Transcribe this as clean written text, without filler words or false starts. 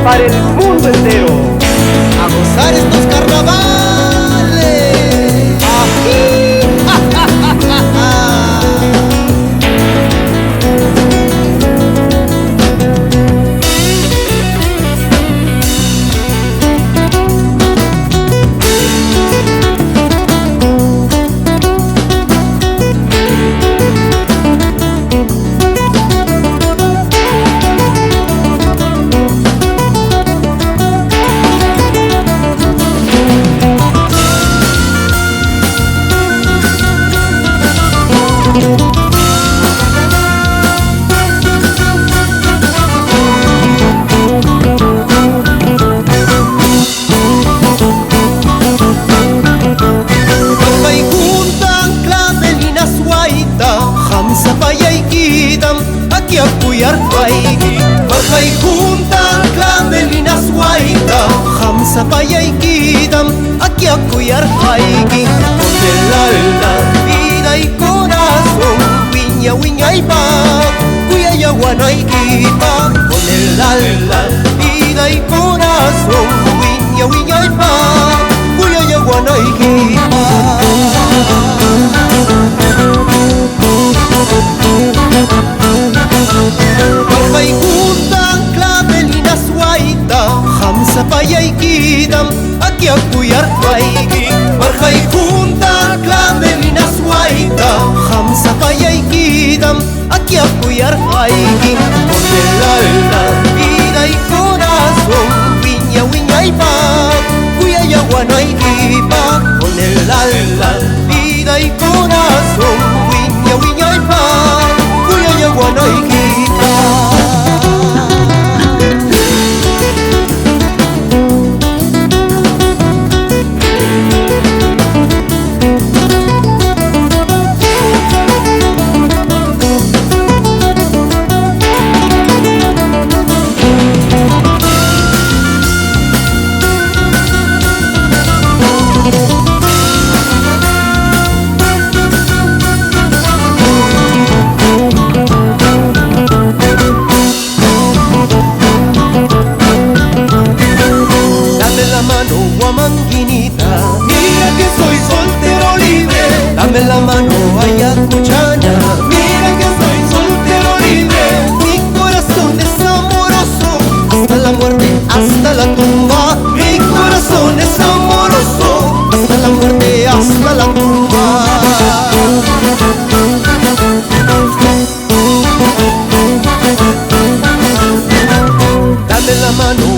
para el mundo entero. A gozar estos carnavales. ¡Ají! ¡Ja, ja, ja, ja, ja! Bajay juntan clandelinas guaita, hamsa payaikidam, aquí a cuyar haiki. Con el alma, vida y corazón, viña viña y pa, cuya yaguana y quipa. Con el alma, vida y corazón, viña viña y pa, cuya yaguana y quipa. Bajay juntan clavelinas guaita, hamsa payaikidam, aquí a cuyar haiki. Bajay juntan clavelinas guaita, hamsa payaikidam, aquí a cuyar haiki. Con el alma, vida y corazón, viña viña y pa, cuya yaguana y quipa. Con el alma, vida y corazón, viña viña y pa, cuya yaguana y quipa. Mira que soy soltero libre, dame la mano ayacuchana. Mira que soy soltero libre, mi corazón es amoroso, hasta la muerte, hasta la tumba. Mi corazón es amoroso, hasta la muerte, hasta la tumba. Dame la mano